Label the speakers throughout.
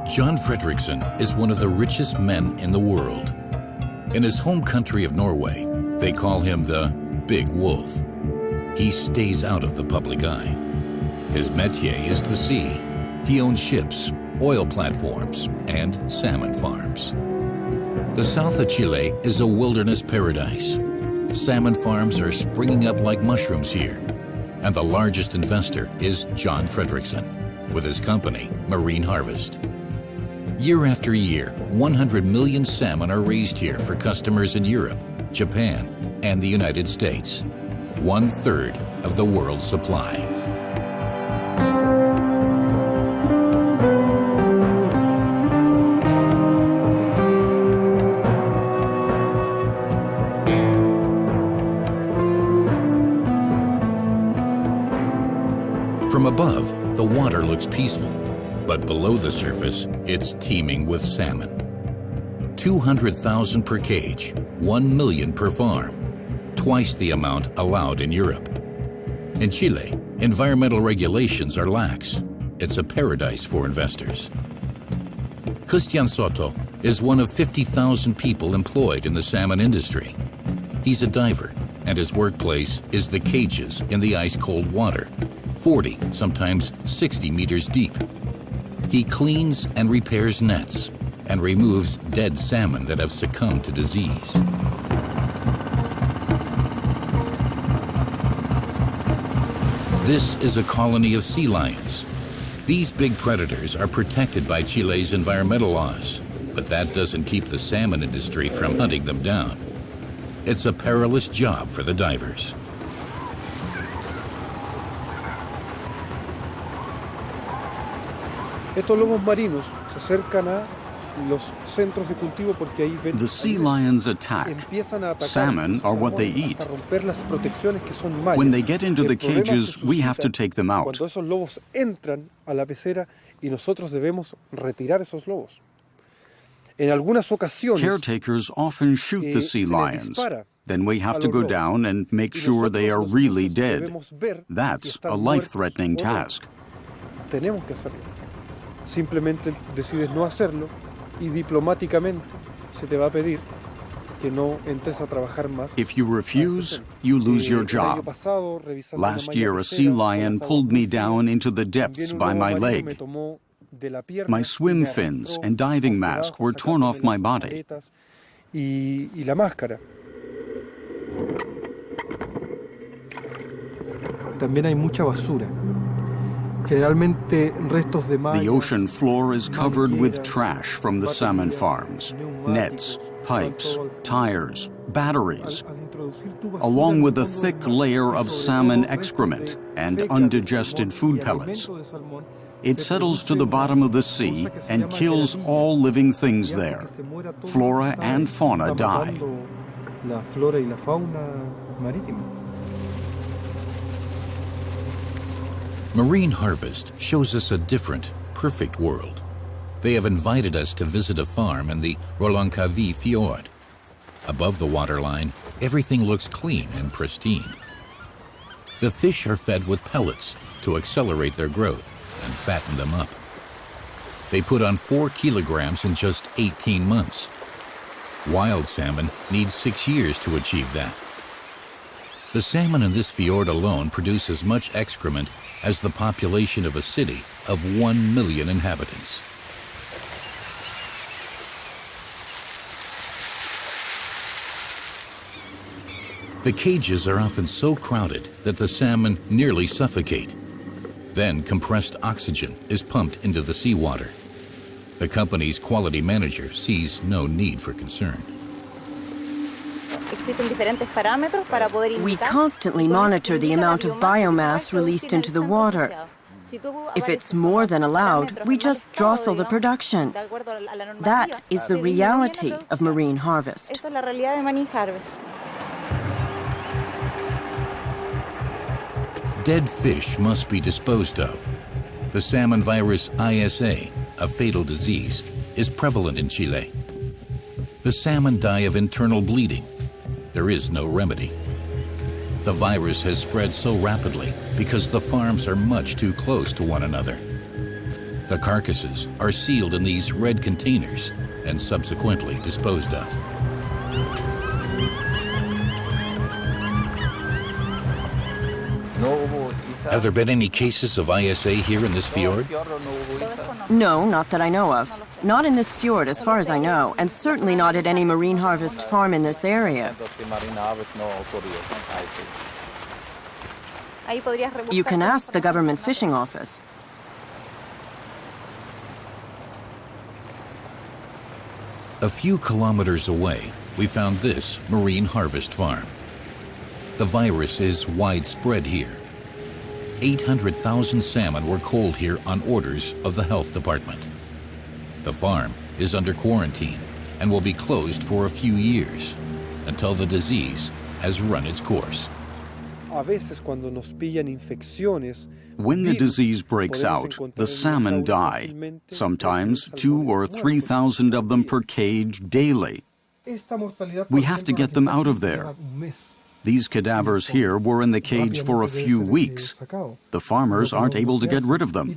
Speaker 1: John Fredriksen is one of the richest men in the world. In his home country of Norway, they call him the Big Wolf. He stays out of the public eye. His métier is the sea. He owns ships, oil platforms, and salmon farms. The south of Chile is a wilderness paradise. Salmon farms are springing up like mushrooms here. And the largest investor is John Fredriksen, with his company, Marine Harvest. Year after year, 100 million salmon are raised here for customers in Europe, Japan, and the United States. 1/3 of the world's supply. From above, the water looks peaceful, but below the surface, it's teeming with salmon. 200,000 per cage, 1 million per farm, twice the amount allowed in Europe. In Chile, environmental regulations are lax. It's a paradise for investors. Cristian Soto is one of 50,000 people employed in the salmon industry. He's a diver, and his workplace is the cages in the ice-cold water, 40, sometimes 60 meters deep. He cleans and repairs nets and removes dead salmon that have succumbed to disease. This is a colony of sea lions. These big predators are protected by Chile's environmental laws, but that doesn't keep the salmon industry from hunting them down. It's a perilous job for the divers.
Speaker 2: Estos lobos marinos se acercan a los centros de cultivo porque ahí ven.
Speaker 3: The sea lions attack. Salmon are what they eat. When they get into the cages, we have to take them out.
Speaker 2: Cuando esos lobos entran a la pecera y nosotros debemos retirar esos lobos. En algunas ocasiones,
Speaker 3: caretakers often shoot the sea lions. Then we have to go down and make sure they are really dead. That's a life-threatening task.
Speaker 2: Tenemos que hacerlo. Simplemente decides no hacerlo y diplomáticamente se te va a pedir que no entres a trabajar más.
Speaker 3: If you refuse, you lose your job. Last year, a sea lion pulled me down into the depths by my leg. My swim fins and diving mask were torn off my body.
Speaker 2: Y la máscara. También hay mucha basura. The
Speaker 3: ocean floor is covered with trash from the salmon farms, nets, pipes, tires, batteries, along with a thick layer of salmon excrement and undigested food pellets. It settles to the bottom of the sea and kills all living things there. Flora and fauna die.
Speaker 1: Marine Harvest shows us a different, perfect world. They have invited us to visit a farm in the Rolankavi fjord. Above the waterline, everything looks clean and pristine. The fish are fed with pellets to accelerate their growth and fatten them up. They put on 4 kilograms in just 18 months. Wild salmon need 6 years to achieve that. The salmon in this fjord alone produce as much excrement as the population of a city of 1 million inhabitants. The cages are often so crowded that the salmon nearly suffocate. Then compressed oxygen is pumped into the seawater. The company's quality manager sees no need for concern.
Speaker 4: We constantly monitor the amount of biomass released into the water. If it's more than allowed, we just drossel the production. That is the reality of marine harvest.
Speaker 1: Dead fish must be disposed of. The salmon virus ISA, a fatal disease, is prevalent in Chile. The salmon die of internal bleeding. There is no remedy. The virus has spread so rapidly because the farms are much too close to one another. The carcasses are sealed in these red containers and subsequently disposed of. Have there been any cases of ISA here in this fjord?
Speaker 4: No, not that I know of. Not in this fjord, as far as I know, and certainly not at any marine harvest farm in this area. You can ask the government fishing office.
Speaker 1: A few kilometers away, we found this marine harvest farm. The virus is widespread here. 800,000 salmon were culled here on orders of the health department. The farm is under quarantine and will be closed for a few years until the disease has run its course.
Speaker 3: When the disease breaks out, the salmon die, sometimes 2,000 or 3,000 of them per cage daily. We have to get them out of there. These cadavers here were in the cage for a few weeks. The farmers aren't able to get rid of them.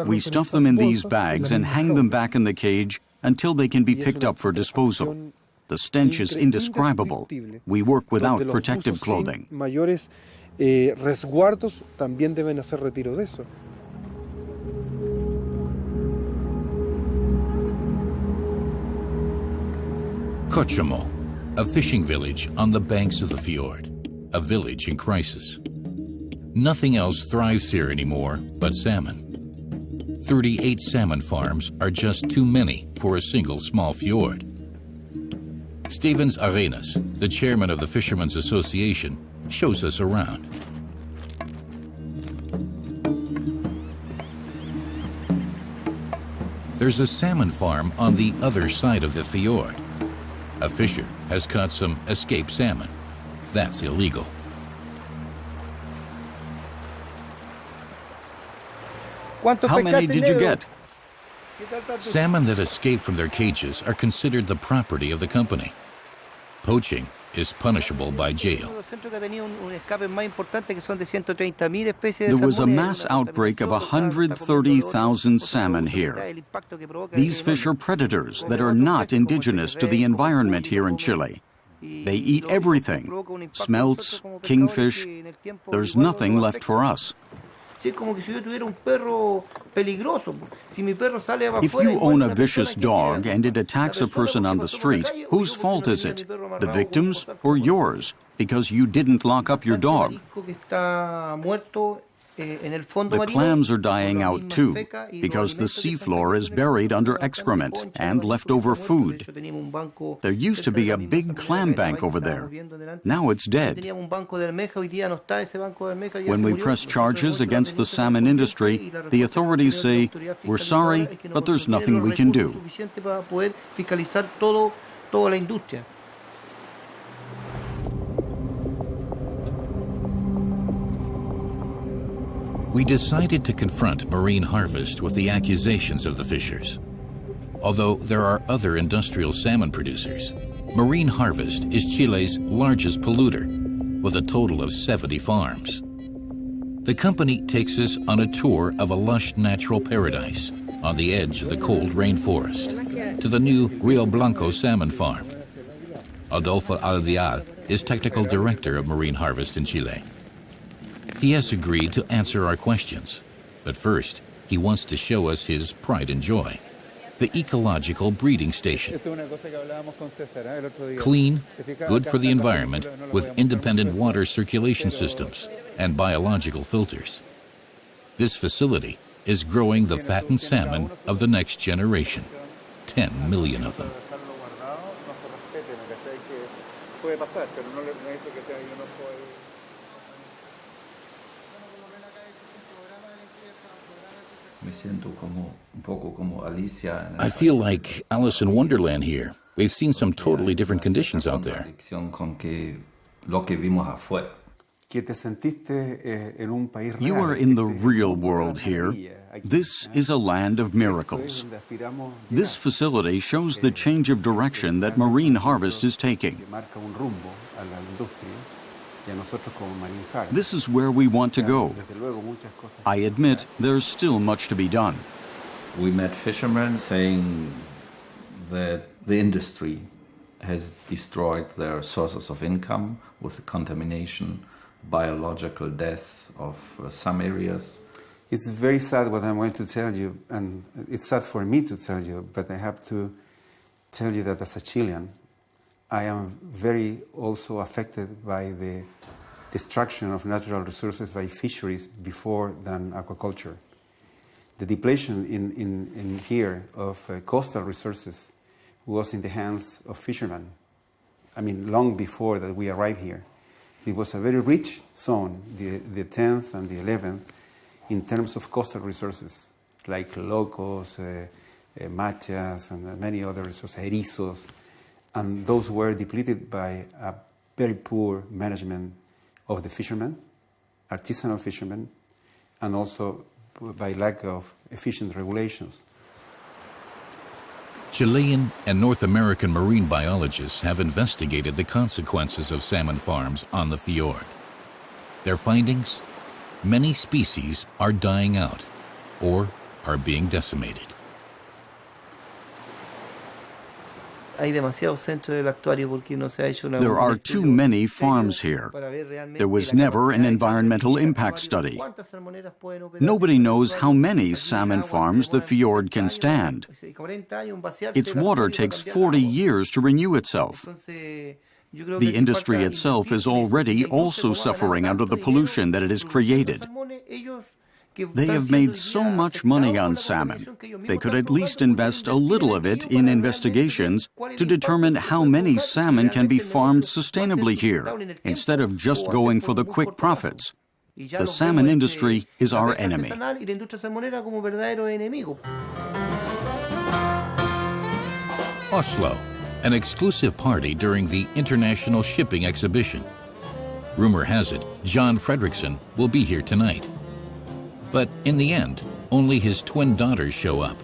Speaker 3: We stuff them in these bags and hang them back in the cage until they can be picked up for disposal. The stench is indescribable. We work without protective clothing.
Speaker 1: Kochamo, a fishing village on the banks of the fjord, a village in crisis. Nothing else thrives here anymore but salmon. 38 salmon farms are just too many for a single small fjord. Stevens Arenas, the chairman of the Fishermen's Association, shows us around. There's a salmon farm on the other side of the fjord. A fisher has caught some escaped salmon. That's illegal.
Speaker 3: How many did you get?
Speaker 1: Salmon that escape from their cages are considered the property of the company. Poaching is punishable by jail.
Speaker 3: There was a mass outbreak of 130,000 salmon here. These fish are predators that are not indigenous to the environment here in Chile. They eat everything, smelts, kingfish. There's nothing left for us. If you own a vicious dog and it attacks a person on the street, whose fault is it? The victim's or yours? Because you didn't lock up your dog. The clams are dying out too, because the seafloor is buried under excrement and leftover food. There used to be a big clam bank over there. Now it's dead. When we press charges against the salmon industry, the authorities say, "We're sorry, but there's nothing we can do."
Speaker 1: We decided to confront marine harvest with the accusations of the fishers. Although there are other industrial salmon producers, marine harvest is Chile's largest polluter, with a total of 70 farms. The company takes us on a tour of a lush natural paradise on the edge of the cold rainforest to the new Rio Blanco salmon farm. Adolfo Alvial is technical director of marine harvest in Chile. He has agreed to answer our questions, but first, he wants to show us his pride and joy, the ecological breeding station. Clean, good for the environment, with independent water circulation systems and biological filters. This facility is growing the fattened salmon of the next generation, 10 million of them. I feel like Alice in Wonderland here. We've seen some totally different conditions out there.
Speaker 3: You are in the real world here. This is a land of miracles. This facility shows the change of direction that marine harvest is taking. This is where we want to go. I admit there's still much to be done.
Speaker 5: We met fishermen saying that the industry has destroyed their sources of income with the contamination, biological death of some areas.
Speaker 6: It's very sad what I'm going to tell you, and it's sad for me to tell you, but I have to tell you that as a Chilean, I am very also affected by the destruction of natural resources by fisheries before than aquaculture. The depletion in here of coastal resources was in the hands of fishermen. I mean, long before that we arrived here. It was a very rich zone, the 10th and the 11th, in terms of coastal resources, like locos, machas, and many other resources, erizos, and those were depleted by a very poor management of the fishermen, artisanal fishermen, and also by lack of efficient regulations.
Speaker 1: Chilean and North American marine biologists have investigated the consequences of salmon farms on the fjord. Their findings? Many species are dying out or are being decimated.
Speaker 3: There are too many farms here. There was never an environmental impact study. Nobody knows how many salmon farms the fjord can stand. Its water takes 40 years to renew itself. The industry itself is already also suffering under the pollution that it has created. They have made so much money on salmon, they could at least invest a little of it in investigations to determine how many salmon can be farmed sustainably here, instead of just going for the quick profits. The salmon industry is our enemy.
Speaker 1: Oslo, an exclusive party during the International Shipping Exhibition. Rumor has it, John Fredriksen will be here tonight. But in the end, only his twin daughters show up.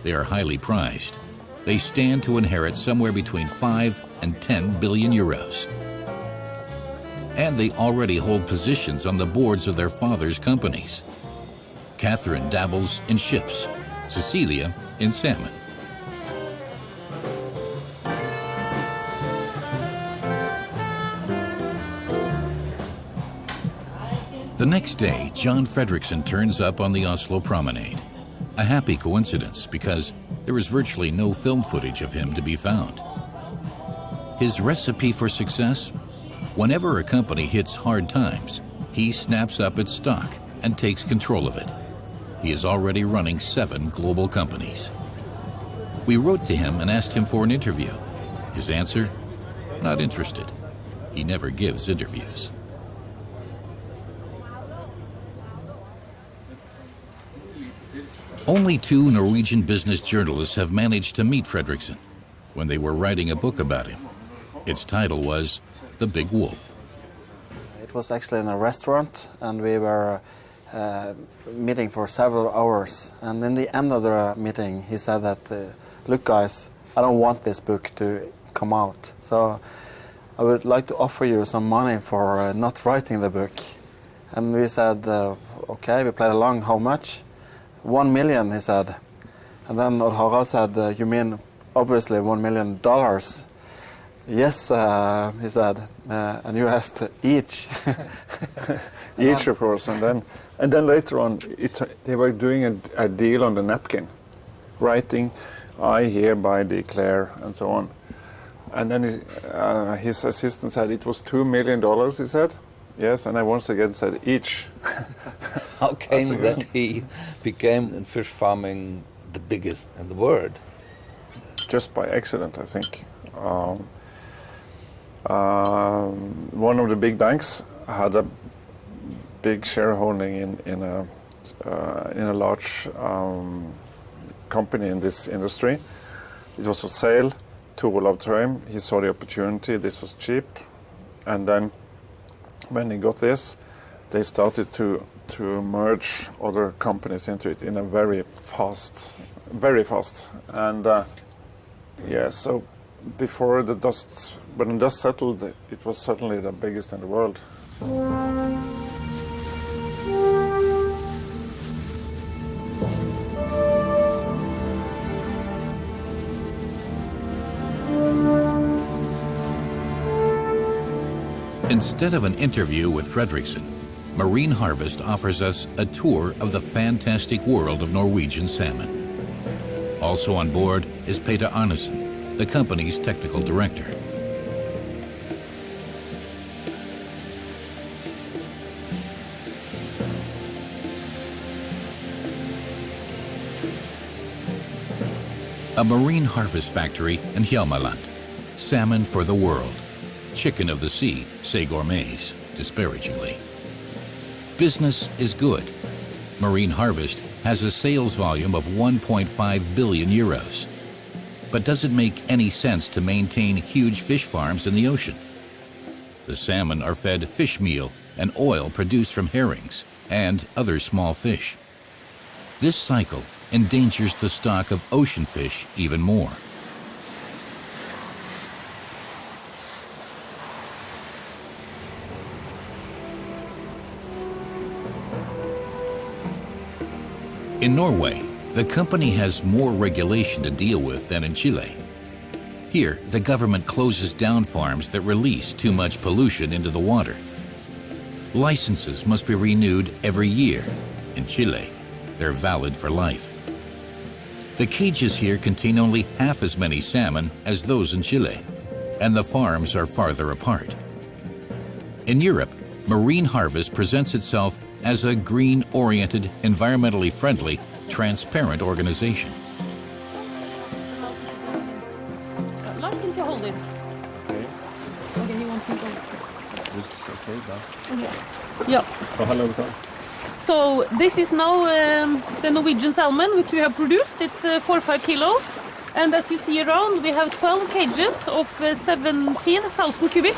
Speaker 1: They are highly prized. They stand to inherit somewhere between 5 and 10 billion euros. And they already hold positions on the boards of their father's companies. Catherine dabbles in ships, Cecilia in salmon. The next day, John Fredriksen turns up on the Oslo promenade. A happy coincidence because there is virtually no film footage of him to be found. His recipe for success? Whenever a company hits hard times, he snaps up its stock and takes control of it. He is already running 7 global companies. We wrote to him and asked him for an interview. His answer? Not interested. He never gives interviews. Only 2 Norwegian business journalists have managed to meet Fredriksen when they were writing a book about him. Its title was The Big Wolf.
Speaker 7: It was actually in a restaurant, and we were meeting for several hours. And in the end of the meeting, he said that, look guys, I don't want this book to come out. So I would like to offer you some money for not writing the book. And we said, okay, we played along, how much? 1 million, he said. And then Harald said, you mean obviously $1 million? Yes, he said. And you asked each.
Speaker 8: Each, of course. And then later on, they were doing a deal on the napkin, writing, I hereby declare, and so on. And then his assistant said it was $2 million, he said. Yes, and I once again said each.
Speaker 9: How came it that he became in fish farming the biggest in the world?
Speaker 8: Just by accident, I think. One of the big banks had a big shareholding in a large company in this industry. It was for sale to Olav Trøim. He saw the opportunity. This was cheap, and then when he got this, they started to merge other companies into it in a very fast. And yeah, so before when the dust settled, it was certainly the biggest in the world.
Speaker 1: Instead of an interview with Fredriksen, Marine Harvest offers us a tour of the fantastic world of Norwegian salmon. Also on board is Peter Arnesen, the company's technical director. A marine harvest factory in Hjelmeland. Salmon for the world. Chicken of the sea, say gourmets, disparagingly. Business is good. Marine Harvest has a sales volume of 1.5 billion euros. But does it make any sense to maintain huge fish farms in the ocean? The salmon are fed fish meal and oil produced from herrings and other small fish. This cycle endangers the stock of ocean fish even more. In Norway, the company has more regulation to deal with than in Chile. Here, the government closes down farms that release too much pollution into the water. Licenses must be renewed every year. In Chile, they're valid for life. The cages here contain only half as many salmon as those in Chile, and the farms are farther apart. In Europe, Marine Harvest presents itself as a green-oriented, environmentally friendly, transparent organization.
Speaker 10: Yeah. So this is now the Norwegian salmon which we have produced. It's 4 or 5 kilos. And as you see around, we have 12 cages of 17,000 cubic.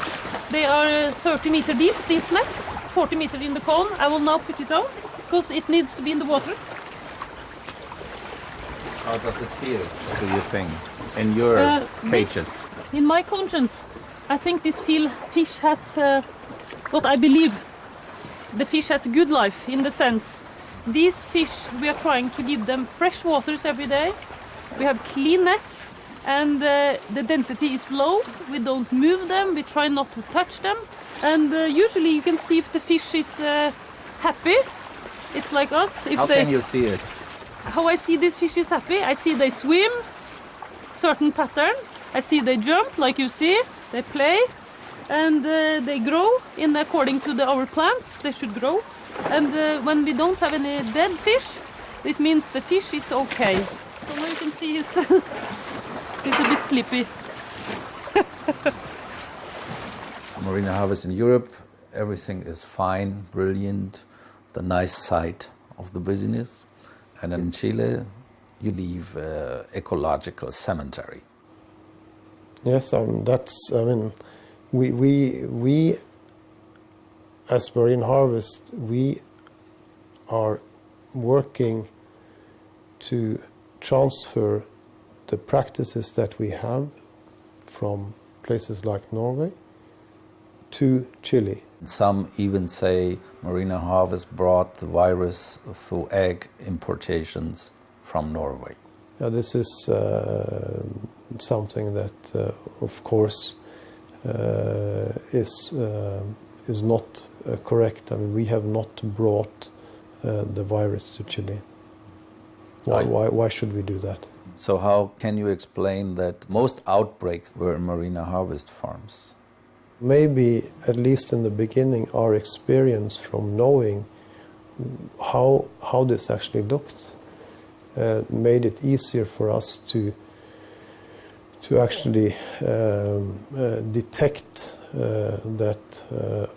Speaker 10: They are 30 meter deep, these nets, 40 meter in the cone. I will now put it out because it needs to be in the water.
Speaker 5: How does it feel, do you think, in your cages?
Speaker 10: In my conscience, I think this fish has what I believe. The fish has a good life in the sense. These fish, we are trying to give them fresh waters every day. We have clean nets and the density is low. We don't move them, we try not to touch them. And usually you can see if the fish is happy. It's like us.
Speaker 5: How can you see it?
Speaker 10: How I see this fish is happy, I see they swim, certain pattern. I see they jump, like you see, they play. And they grow in according to our plants, they should grow. And when we don't have any dead fish, it means the fish is okay. So now you can see he's a bit sleepy.
Speaker 5: Marine Harvest in Europe, everything is fine, brilliant, the nice side of the business. And in Chile, you leave ecological cemetery.
Speaker 2: Yes, we as Marine Harvest, we are working to transfer the practices that we have from places like Norway to Chile.
Speaker 5: Some even say Marine Harvest brought the virus through egg importations from Norway.
Speaker 2: Yeah, this is something that, of course, is not correct. I mean, we have not brought the virus to Chile. Why should we do that?
Speaker 5: So how can you explain that most outbreaks were in Marine Harvest farms?
Speaker 2: Maybe, at least in the beginning, our experience from knowing how this actually looked made it easier for us to actually detect that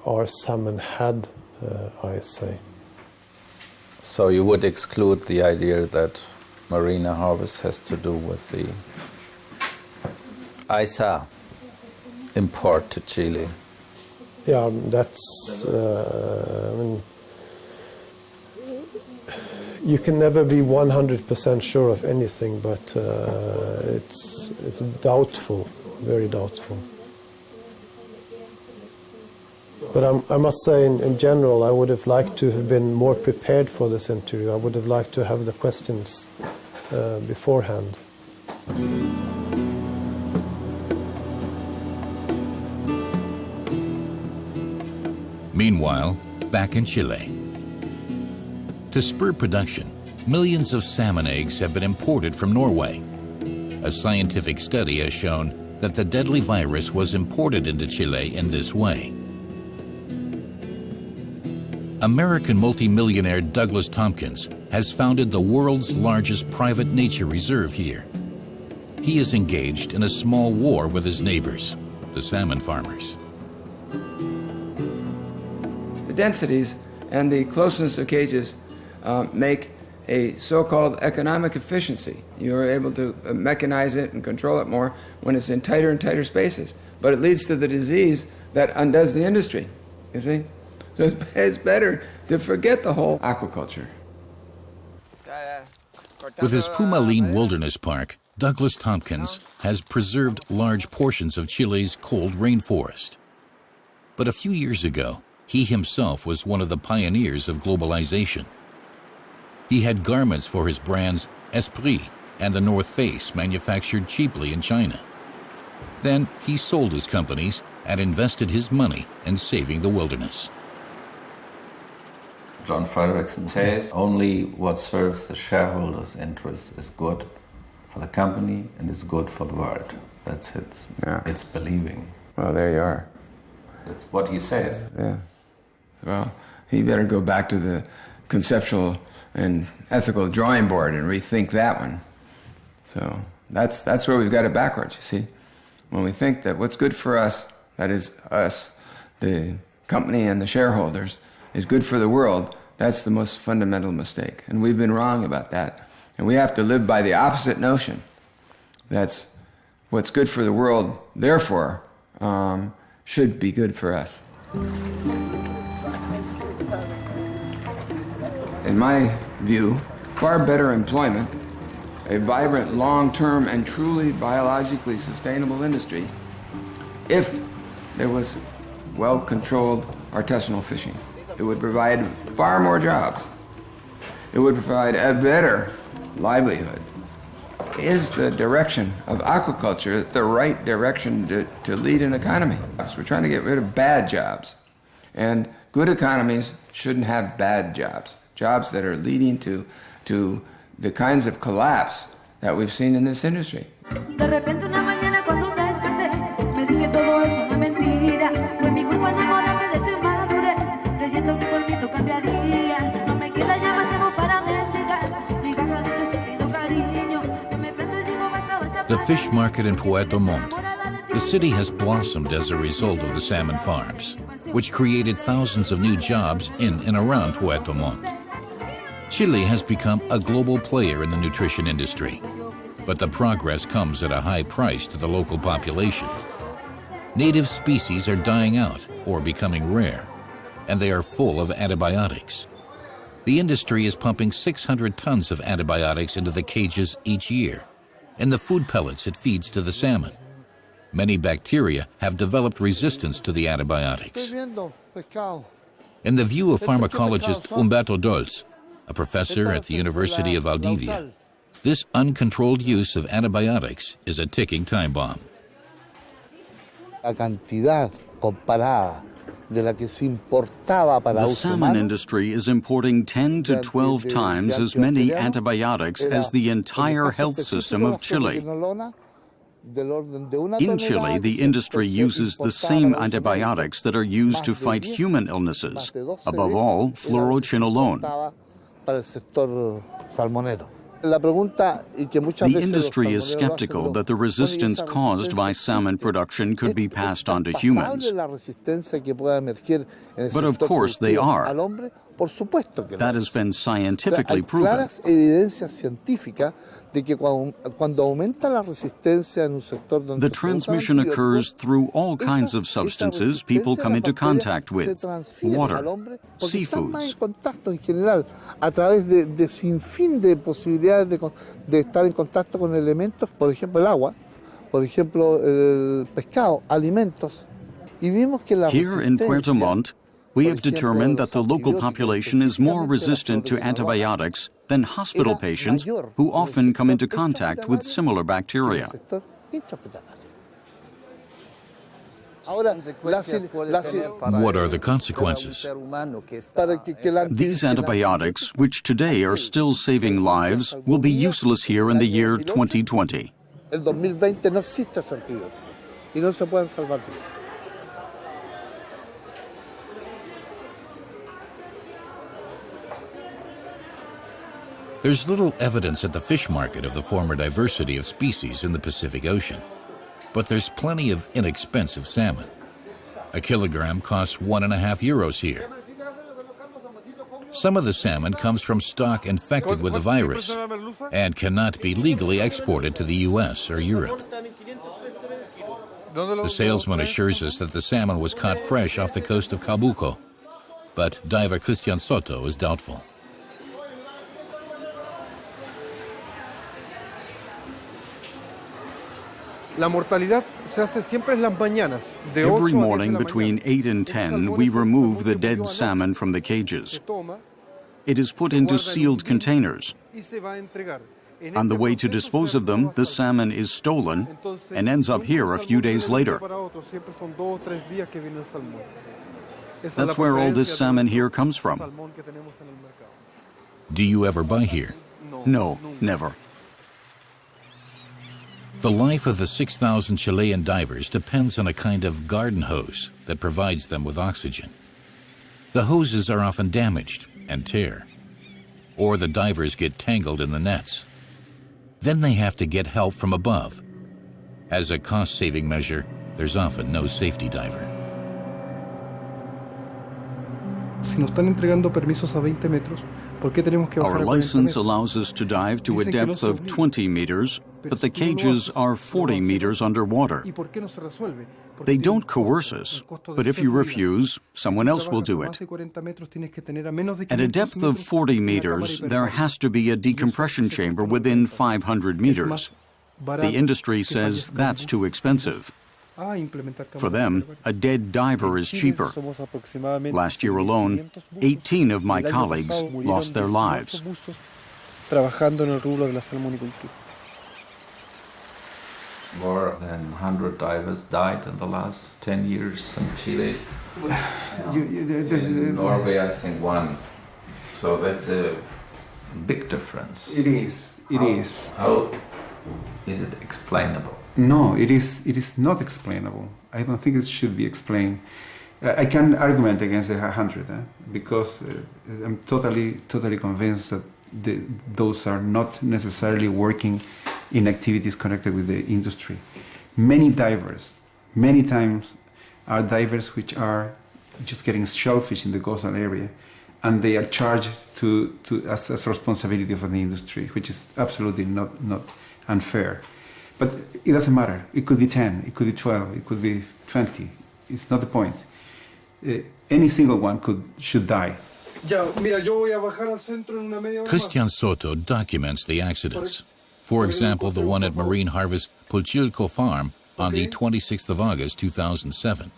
Speaker 2: our salmon had ISA.
Speaker 5: So you would exclude the idea that Marine Harvest has to do with the ISA import to Chile?
Speaker 2: Yeah, that's, I mean, you can never be 100% sure of anything, but it's doubtful, very doubtful. But I must say, in general, I would have liked to have been more prepared for this interview. I would have liked to have the questions beforehand.
Speaker 1: Meanwhile, back in Chile. To spur production, millions of salmon eggs have been imported from Norway. A scientific study has shown that the deadly virus was imported into Chile in this way. American multimillionaire Douglas Tompkins has founded the world's largest private nature reserve here. He is engaged in a small war with his neighbors, the salmon farmers.
Speaker 11: The densities and the closeness of cages make a so-called economic efficiency. You are able to mechanize it and control it more when it's in tighter and tighter spaces. But it leads to the disease that undoes the industry, you see? So it's better to forget the whole aquaculture.
Speaker 1: With his Pumalin Wilderness Park, Douglas Tompkins has preserved large portions of Chile's cold rainforest. But a few years ago, he himself was one of the pioneers of globalization. He had garments for his brands Esprit and the North Face manufactured cheaply in China. Then he sold his companies and invested his money in saving the wilderness.
Speaker 5: John Fredriksen says only what serves the shareholders' interests is good for the company and is good for the world. That's it.
Speaker 11: Yeah.
Speaker 5: It's believing.
Speaker 11: Well, there you are.
Speaker 5: That's what he says.
Speaker 11: Yeah. Well, he better go back to the conceptual and ethical drawing board and rethink that one. So that's where we've got it backwards, you see. When we think that what's good for us, that is us, the company and the shareholders, is good for the world, that's the most fundamental mistake. And we've been wrong about that. And we have to live by the opposite notion. That's what's good for the world, therefore, should be good for us. In my view, far better employment, a vibrant, long-term, and truly biologically sustainable industry if there was well-controlled artisanal fishing. It would provide far more jobs. It would provide a better livelihood. Is the direction of aquaculture the right direction to lead an economy? So we're trying to get rid of bad jobs. And good economies shouldn't have bad jobs. Jobs that are leading to the kinds of collapse that we've seen in this industry.
Speaker 12: De repente una mañana cuando desperté, me dije todo es una mentira. Fue mi culpa enamorarme de tu inmadurez, creyendo que por mí tú cambiarías. No me queda ya más tiempo para mendigar, mi caja de tu sentido cariño. Yo me pento y digo basta, basta.
Speaker 1: The fish market in Puerto Montt. The city has blossomed as a result of the salmon farms, which created thousands of new jobs in and around Puerto Montt. Chile has become a global player in the nutrition industry, but the progress comes at a high price to the local population. Native species are dying out or becoming rare, and they are full of antibiotics. The industry is pumping 600 tons of antibiotics into the cages each year, and the food pellets it feeds to the salmon. Many bacteria have developed resistance to the antibiotics. In the view of pharmacologist Humberto Dolz, a professor at the University of Valdivia, this uncontrolled use of antibiotics is a ticking time bomb.
Speaker 3: The salmon industry is importing 10 to 12 times as many antibiotics as the entire health system of Chile. In Chile, the industry uses the same antibiotics that are used to fight human illnesses, above all, fluoroquinolone. The industry is skeptical that the resistance caused by salmon production could be passed on to humans. But of course they are. That has been scientifically proven. The transmission occurs through all kinds of substances people come into contact with: water, seafoods. Here in Puerto Montt, we have determined that the local population is more resistant to antibiotics than hospital patients who often come into contact with similar bacteria.
Speaker 1: What are the consequences?
Speaker 3: These antibiotics, which today are still saving lives, will be useless here in the year 2020.
Speaker 1: There's little evidence at the fish market of the former diversity of species in the Pacific Ocean, but there's plenty of inexpensive salmon. A kilogram costs €1.50 here. Some of the salmon comes from stock infected with the virus and cannot be legally exported to the US or Europe. The salesman assures us that the salmon was caught fresh off the coast of Cabuco, but diver Christian Soto is doubtful.
Speaker 3: Every morning between 8 and 10, we remove the dead salmon from the cages. It is put into sealed containers. On the way to dispose of them, the salmon is stolen and ends up here a few days later. That's where all this salmon here comes from.
Speaker 1: Do you ever buy here?
Speaker 3: No, never.
Speaker 1: The life of the 6,000 Chilean divers depends on a kind of garden hose that provides them with oxygen. The hoses are often damaged and tear, or the divers get tangled in the nets. Then they have to get help from above. As a cost-saving measure, there's often no safety diver.
Speaker 3: Our license allows us to dive to a depth of 20 meters, but the cages are 40 meters underwater. They don't coerce us, but if you refuse, someone else will do it. At a depth of 40 meters, there has to be a decompression chamber within 500 meters. The industry says that's too expensive. For them, a dead diver is cheaper. Last year alone, 18 of my colleagues lost their lives.
Speaker 5: More than 100 divers died in the last 10 years in Chile. In Norway, I think one. So that's a big difference.
Speaker 6: It is.
Speaker 5: How is it explainable?
Speaker 6: No, it is not explainable. I don't think it should be explained. I can argument against the 100 because I'm totally convinced that those are not necessarily working in activities connected with the industry. Many divers, many times, are divers which are just getting shellfish in the coastal area, and they are charged as responsibility of the industry, which is absolutely not unfair. But it doesn't matter. It could be 10, it could be 12, it could be 20. It's not the point. Any single one should die.
Speaker 1: Christian Soto documents the accidents. For example, the one at Marine Harvest Pulchilco Farm on the 26th of August 2007.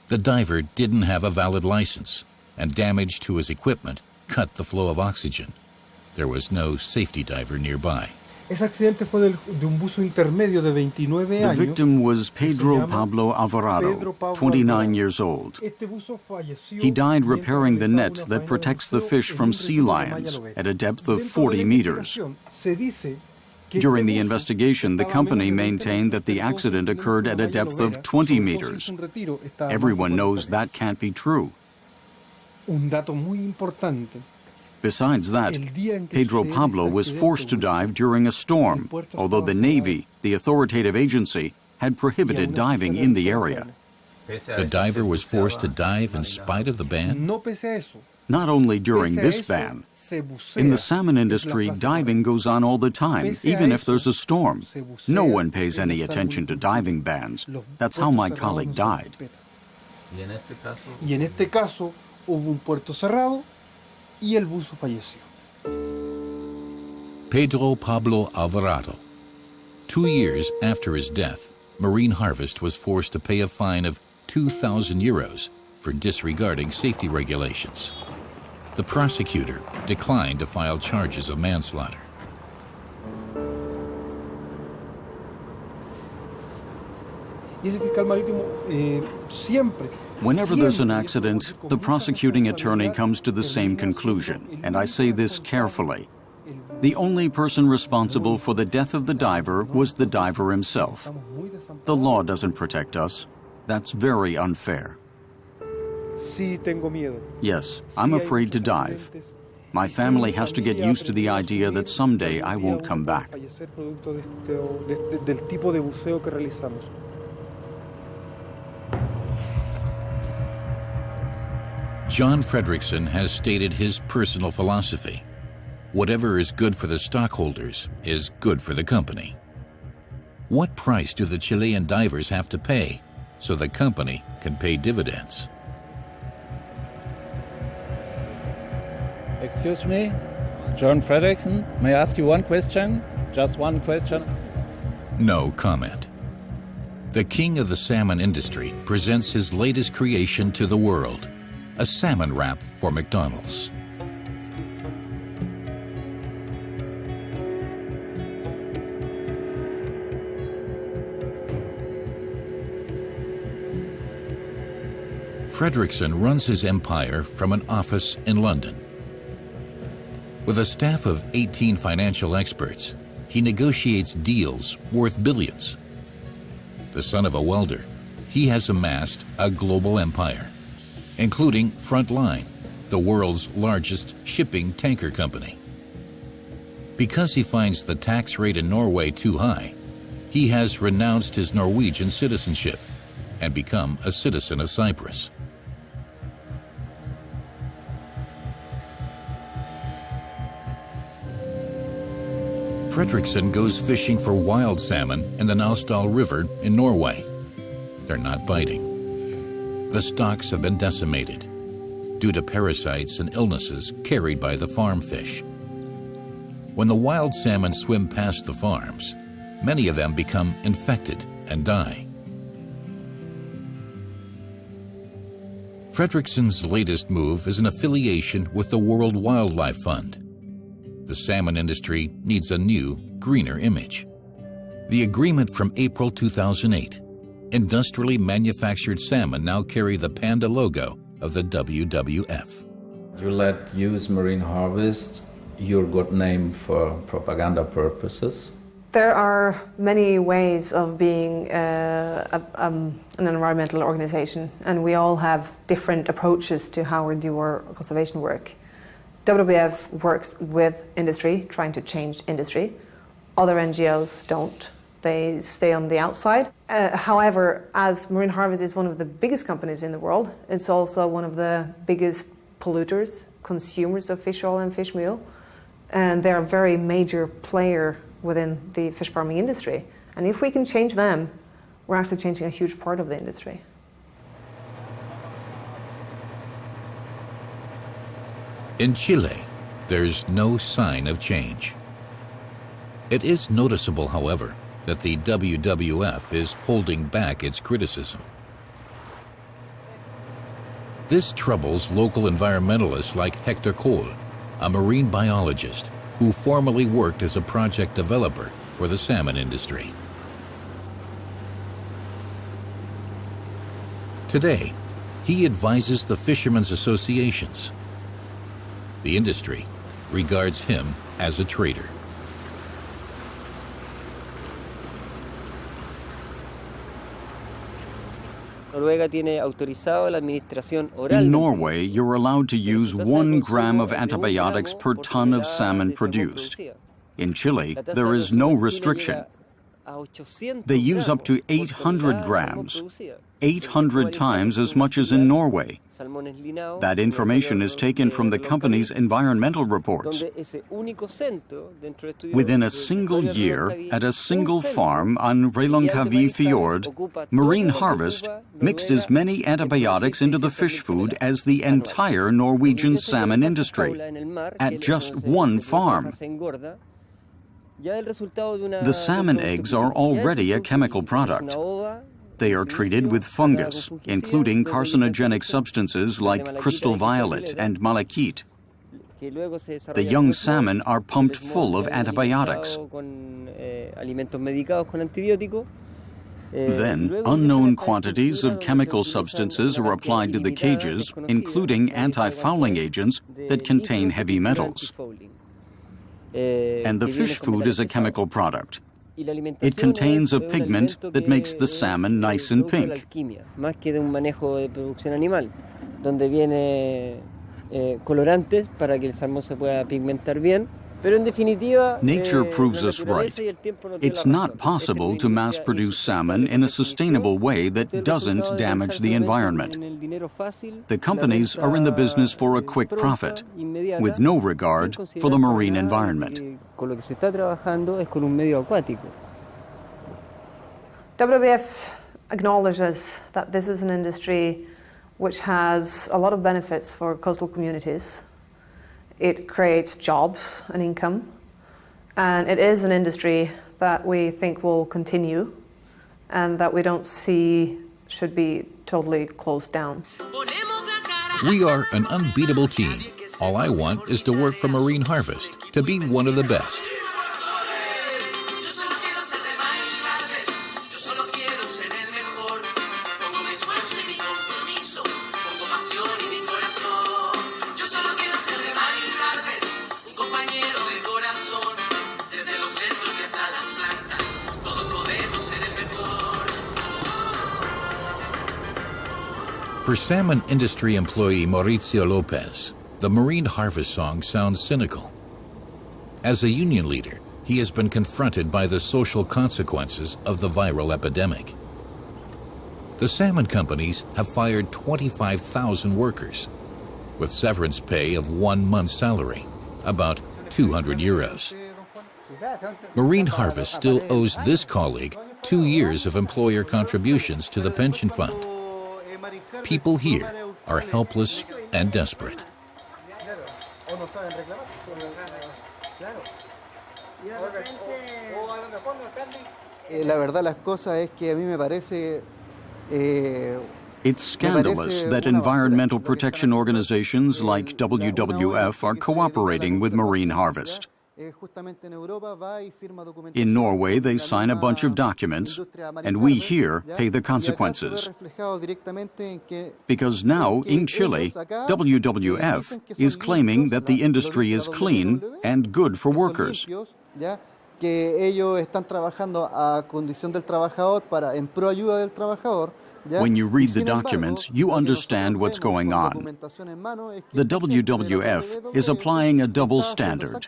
Speaker 1: The diver didn't have a valid license, and damage to his equipment cut the flow of oxygen. There was no safety diver nearby.
Speaker 3: The victim was Pedro Pablo Alvarado, 29 years old. He died repairing the net that protects the fish from sea lions at a depth of 40 meters. During the investigation, the company maintained that the accident occurred at a depth of 20 meters. Everyone knows that can't be true. Besides that, Pedro Pablo was forced to dive during a storm, although the Navy, the authoritative agency, had prohibited diving in the area.
Speaker 1: The diver was forced to dive in spite of the ban?
Speaker 3: Not only during this ban. In the salmon industry, diving goes on all the time, even if there's a storm. No one pays any attention to diving bans. That's how my colleague died.
Speaker 1: Pedro Pablo Alvarado. 2 years after his death, Marine Harvest was forced to pay a fine of €2,000 for disregarding safety regulations. The prosecutor declined to file charges of manslaughter.
Speaker 3: Whenever there's an accident, the prosecuting attorney comes to the same conclusion, and I say this carefully. The only person responsible for the death of the diver was the diver himself. The law doesn't protect us. That's very unfair. Yes, I'm afraid to dive. My family has to get used to the idea that someday I won't come back.
Speaker 1: John Fredriksen has stated his personal philosophy. Whatever is good for the stockholders is good for the company. What price do the Chilean divers have to pay so the company can pay dividends?
Speaker 13: Excuse me, John Fredriksen, may I ask you one question? Just one question?
Speaker 1: No comment. The king of the salmon industry presents his latest creation to the world, a salmon wrap for McDonald's. Fredriksen runs his empire from an office in London. With a staff of 18 financial experts, he negotiates deals worth billions. The son of a welder, he has amassed a global empire, including Frontline, the world's largest shipping tanker company. Because he finds the tax rate in Norway too high, he has renounced his Norwegian citizenship and become a citizen of Cyprus. Fredriksen goes fishing for wild salmon in the Naustdal River in Norway. They're not biting. The stocks have been decimated due to parasites and illnesses carried by the farm fish. When the wild salmon swim past the farms, many of them become infected and die. Fredriksen's latest move is an affiliation with the World Wildlife Fund. The salmon industry needs a new, greener image. The agreement from April 2008. Industrially manufactured salmon now carry the panda logo of the WWF.
Speaker 5: You let use Marine Harvest, your good name for propaganda purposes.
Speaker 14: There are many ways of being an environmental organization, and we all have different approaches to how we do our conservation work. WWF works with industry, trying to change industry. Other NGOs don't. They stay on the outside. However, as Marine Harvest is one of the biggest companies in the world, it's also one of the biggest polluters, consumers of fish oil and fish meal, and they're a very major player within the fish farming industry. And if we can change them, we're actually changing a huge part of the industry.
Speaker 1: In Chile, there's no sign of change. It is noticeable, however, that the WWF is holding back its criticism. This troubles local environmentalists like Hector Kohl, a marine biologist who formerly worked as a project developer for the salmon industry. Today, he advises the fishermen's associations. The industry regards him as a traitor.
Speaker 3: In Norway, you're allowed to use 1 gram of antibiotics per ton of salmon produced. In Chile, there is no restriction. They use up to 800 grams, 800 times as much as in Norway. That information is taken from the company's environmental reports. Within a single year, at a single farm on Reloncaví Fjord, Marine Harvest mixed as many antibiotics into the fish food as the entire Norwegian salmon industry, at just 1 farm. The salmon eggs are already a chemical product. They are treated with fungus, including carcinogenic substances like crystal violet and malachite. The young salmon are pumped full of antibiotics. Then, unknown quantities of chemical substances are applied to the cages, including anti-fouling agents that contain heavy metals. And the fish food is a chemical product. It contains a pigment that makes the salmon nice and pink. Nature proves us right. It's not possible to mass-produce salmon in a sustainable way that doesn't damage the environment. The companies are in the business for a quick profit, with no regard for the marine environment.
Speaker 14: WWF acknowledges that this is an industry which has a lot of benefits for coastal communities. It creates jobs and income, and it is an industry that we think will continue and that we don't see should be totally closed down.
Speaker 1: We are an unbeatable team. All I want is to work for Marine Harvest, to be one of the best. For salmon industry employee Mauricio Lopez, the Marine Harvest song sounds cynical. As a union leader, he has been confronted by the social consequences of the viral epidemic. The salmon companies have fired 25,000 workers, with severance pay of 1 month's salary, about 200 euros. Marine Harvest still owes this colleague 2 years of employer contributions to the pension fund. People here are helpless and desperate.
Speaker 3: It's scandalous that environmental protection organizations like WWF are cooperating with Marine Harvest. In Norway, they sign a bunch of documents, and we here pay the consequences. Because now, in Chile, WWF is claiming that the industry is clean and good for workers. When you read the documents, you understand what's going on. The WWF is applying a double standard,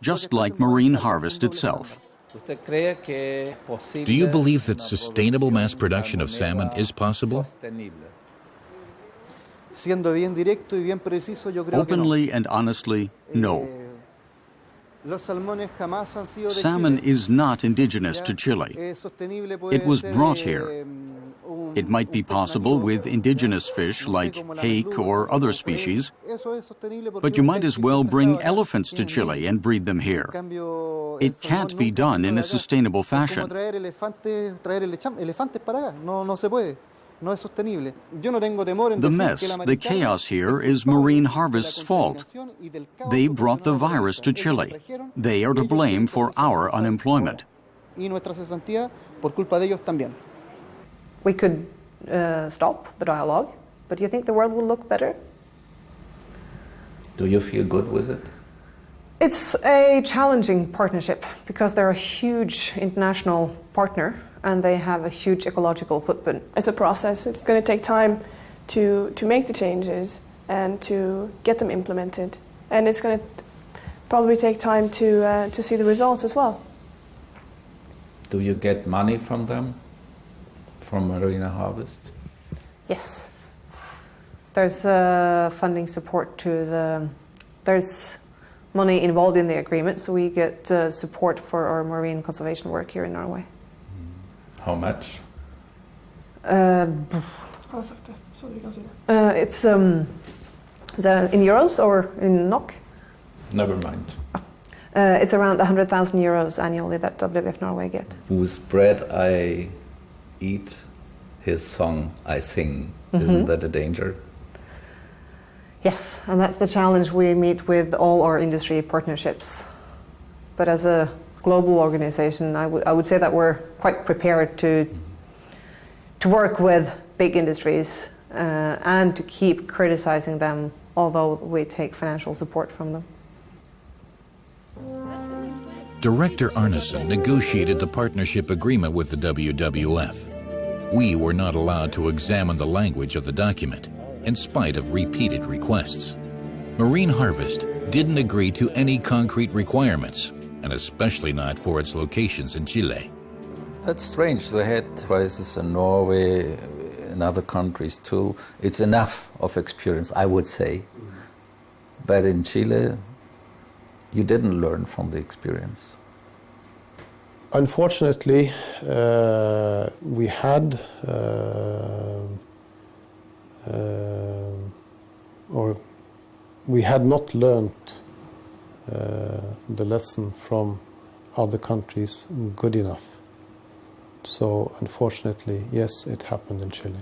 Speaker 3: just like Marine Harvest itself.
Speaker 1: Do you believe that sustainable mass production of salmon is possible?
Speaker 3: Openly and honestly, no. Salmon is not indigenous to Chile. It was brought here. It might be possible with indigenous fish like hake or other species, but you might as well bring elephants to Chile and breed them here. It can't be done in a sustainable fashion. The mess, the chaos here is Marine Harvest's fault. They brought the virus to Chile. They are to blame for our unemployment.
Speaker 14: We could stop the dialogue, but do you think the world will look better?
Speaker 5: Do you feel good with it?
Speaker 14: It's a challenging partnership because they're a huge international partner and they have a huge ecological footprint.
Speaker 15: It's a process. It's going to take time to make the changes and to get them implemented. And it's going to probably take time to see the results as well.
Speaker 5: Do you get money from them? From Marine Harvest?
Speaker 14: Yes. There's funding support to there's money involved in the agreement, so we get support for our marine conservation work here in Norway.
Speaker 5: How much?
Speaker 14: It's is that in euros or in NOK?
Speaker 5: Never mind.
Speaker 14: It's around 100,000 euros annually that WWF Norway get.
Speaker 5: Whose bread I eat, his song I sing. Isn't that a danger?
Speaker 14: Yes, and that's the challenge we meet with all our industry partnerships. But as a global organization, I would say that we're quite prepared to to work with big industries and to keep criticizing them, although we take financial support from them.
Speaker 1: Director Arneson negotiated the partnership agreement with the WWF. We were not allowed to examine the language of the document, in spite of repeated requests. Marine Harvest didn't agree to any concrete requirements, and especially not for its locations in Chile.
Speaker 5: That's strange. They had crises in Norway, in other countries too. It's enough of experience, I would say. But in Chile, you didn't learn from the experience.
Speaker 2: Unfortunately, we had not learned the lesson from other countries good enough. So unfortunately, yes, it happened in Chile.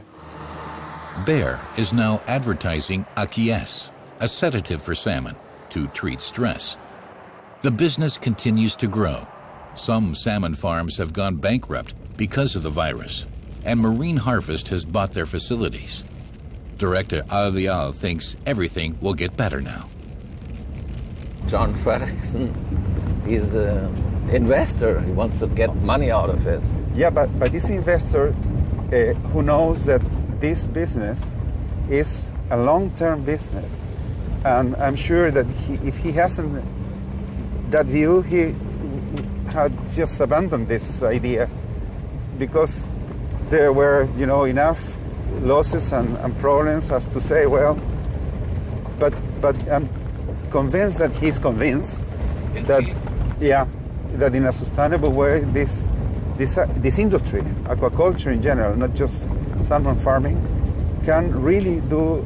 Speaker 1: Bayer is now advertising Aquaculture, a sedative for salmon, to treat stress. The business continues to grow. Some salmon farms have gone bankrupt because of the virus, and Marine Harvest has bought their facilities. Director Alvial thinks everything will get better now.
Speaker 5: John Fredriksen, he's an investor. He wants to get money out of it.
Speaker 6: Yeah, but this investor who knows that this business is a long-term business, and I'm sure that if he hasn't that view, he had just abandoned this idea, because there were, enough losses and problems as to say, well, but I'm convinced that he's convinced that in a sustainable way this industry, aquaculture in general, not just salmon farming, can really do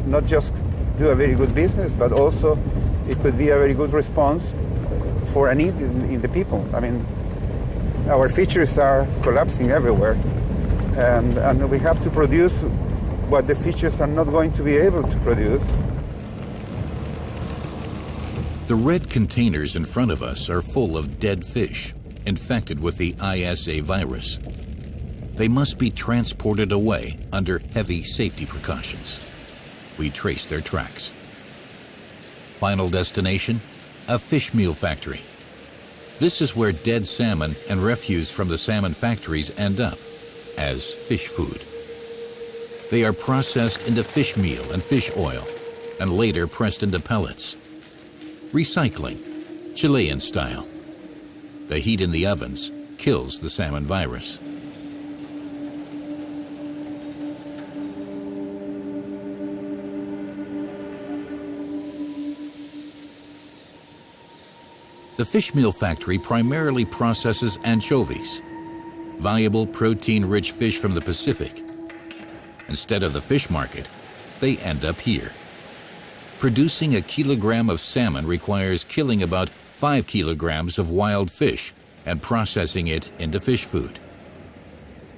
Speaker 6: not just do a very good business, but also it could be a very good response for a need in the people. I mean, our fisheries are collapsing everywhere, and we have to produce what the fisheries are not going to be able to produce.
Speaker 1: The red containers in front of us are full of dead fish, infected with the ISA virus. They must be transported away under heavy safety precautions. We trace their tracks. Final destination, a fish meal factory. This is where dead salmon and refuse from the salmon factories end up as fish food. They are processed into fish meal and fish oil, and later pressed into pellets. Recycling, Chilean style. The heat in the ovens kills the salmon virus. The fish meal factory primarily processes anchovies, valuable protein-rich fish from the Pacific. Instead of the fish market, they end up here. Producing a kilogram of salmon requires killing about 5 kilograms of wild fish and processing it into fish food.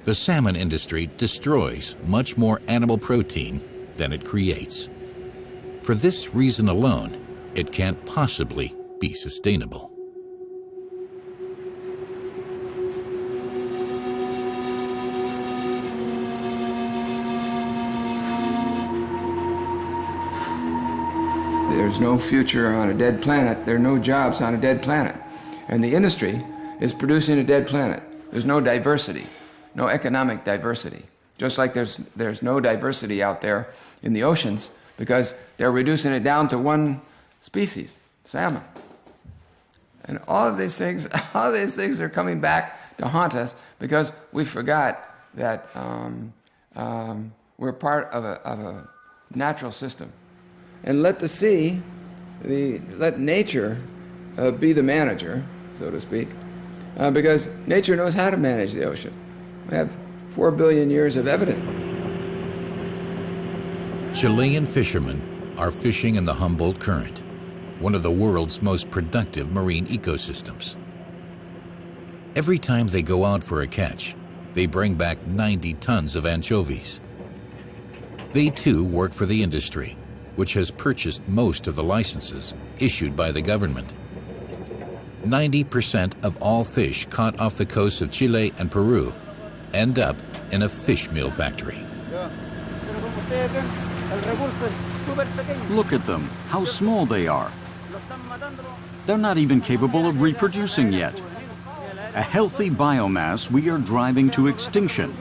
Speaker 1: The salmon industry destroys much more animal protein than it creates. For this reason alone, it can't possibly be sustainable.
Speaker 11: There's no future on a dead planet. There are no jobs on a dead planet. And the industry is producing a dead planet. There's no diversity, no economic diversity. Just like there's no diversity out there in the oceans because they're reducing it down to one species, salmon. And all of these things are coming back to haunt us because we forgot that we're part of a natural system. And let the sea, let nature be the manager, so to speak, because nature knows how to manage the ocean. We have 4 billion years of evidence.
Speaker 1: Chilean fishermen are fishing in the Humboldt Current, one of the world's most productive marine ecosystems. Every time they go out for a catch, they bring back 90 tons of anchovies. They too work for the industry, which has purchased most of the licenses issued by the government. 90% of all fish caught off the coasts of Chile and Peru end up in a fish meal factory.
Speaker 3: Look at them, how small they are. They're not even capable of reproducing yet. A healthy biomass we are driving to extinction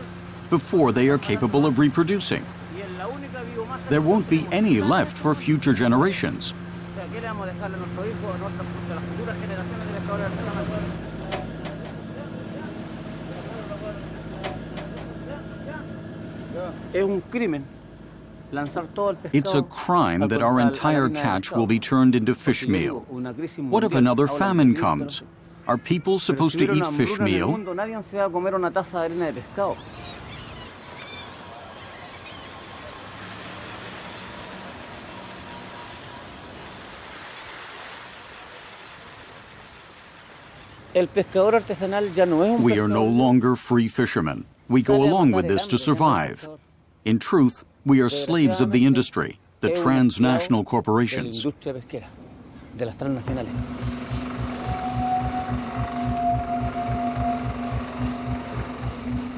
Speaker 3: before they are capable of reproducing. There won't be any left for future generations. It's a crime that our entire catch will be turned into fish meal. What if another famine comes? Are people supposed to eat fish meal? We are no longer free fishermen. We go along with this to survive. In truth, we are slaves of the industry, the transnational corporations.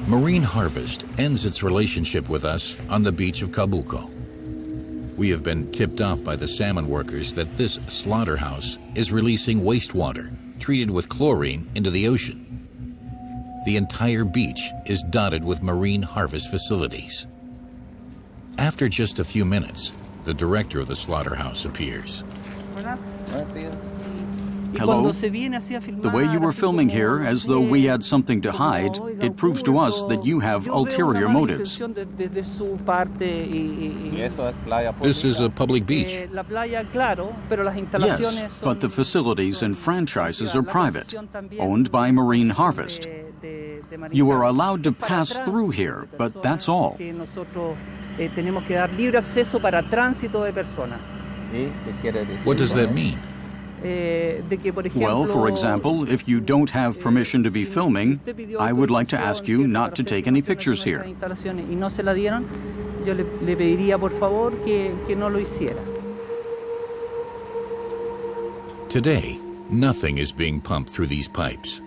Speaker 1: Marine Harvest ends its relationship with us on the beach of Cabuco. We have been tipped off by the salmon workers that this slaughterhouse is releasing wastewater treated with chlorine into the ocean. The entire beach is dotted with marine harvest facilities. After just a few minutes, the director of the slaughterhouse appears.
Speaker 3: Hello? The way you were filming here, as though we had something to hide, it proves to us that you have ulterior motives.
Speaker 1: This is a public beach.
Speaker 3: Yes, but the facilities and franchises are private, owned by Marine Harvest. You are allowed to pass through here, but that's all.
Speaker 1: What does that mean?
Speaker 3: Well, for example, if you don't have permission to be filming, I would like to ask you not to take any pictures here.
Speaker 1: Today, nothing is being pumped through these pipes.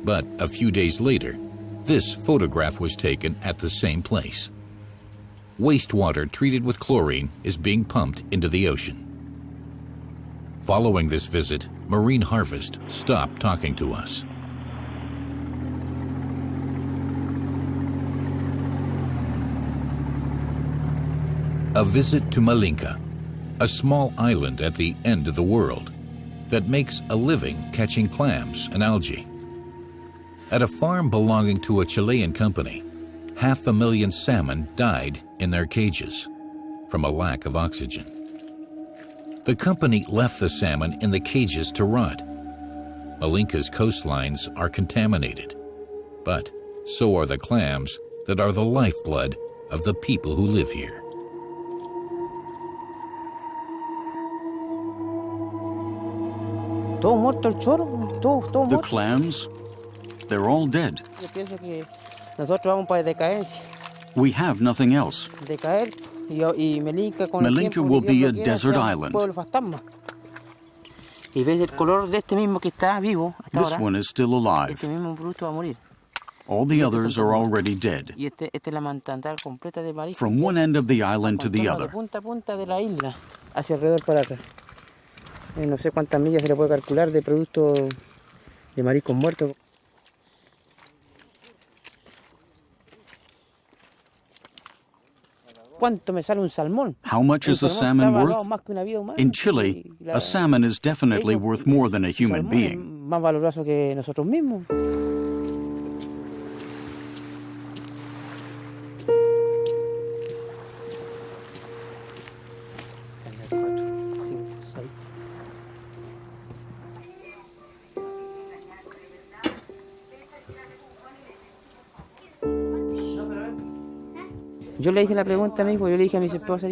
Speaker 1: But a few days later, this photograph was taken at the same place. Wastewater treated with chlorine is being pumped into the ocean. Following this visit, Marine Harvest stopped talking to us. A visit to Malinca, a small island at the end of the world that makes a living catching clams and algae. At a farm belonging to a Chilean company, 500,000 salmon died in their cages from a lack of oxygen. The company left the salmon in the cages to rot. Malinca's coastlines are contaminated, but so are the clams that are the lifeblood of the people who live here.
Speaker 3: The clams, they're all dead. We have nothing else. Malinca will be a desert island. This one is still alive. All the others are already dead. From one end of the island to the other.
Speaker 16: No sé cuántas millas se le puede calcular de producto de mariscos muertos. ¿Cuánto me sale un salmón?
Speaker 3: How much is a salmon worth? In Chile, a salmon is definitely worth more than a human being.
Speaker 16: Más valoroso que nosotros mismos.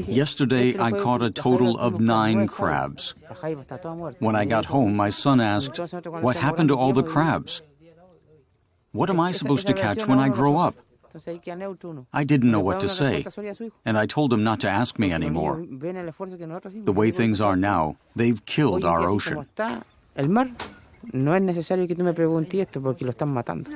Speaker 3: Yesterday, I caught a total of 9 crabs. When I got home, my son asked, "What happened to all the crabs? What am I supposed to catch when I grow up?" I didn't know what to say, and I told him not to ask me anymore. The way things are now, they've killed our ocean.
Speaker 16: No es necesario que tú me preguntes esto porque lo están matando.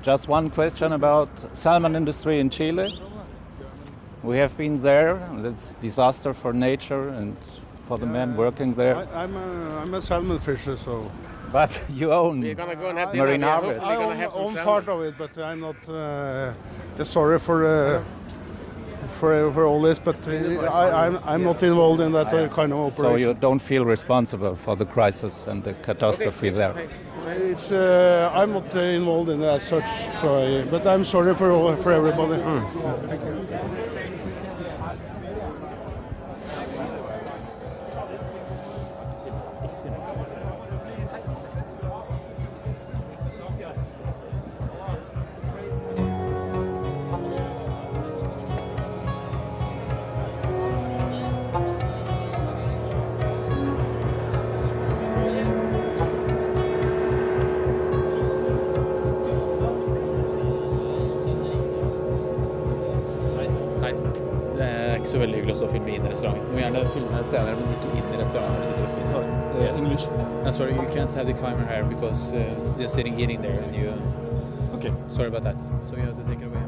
Speaker 13: Just one question about salmon industry in Chile. We have been there, and it's disaster for nature and for the men working there.
Speaker 17: I'm a salmon fisher, so.
Speaker 13: But you own Marine Harvest.
Speaker 17: I own part of it, but I'm not sorry for all this. But I'm not involved in that kind of operation.
Speaker 13: So you don't feel responsible for the crisis and the catastrophe there.
Speaker 17: I'm not involved in that such. So, but I'm sorry for everybody. Thank you.
Speaker 18: Så veldig hyggelig å filme inn i restauranten. Du må gjerne filme senere, men ikke inn i restauranten når du sitter og spiser. Yes. English? Sorry, you can't have the camera here because they're sitting eating there and you... Okay. Sorry about that. So you have to take it away.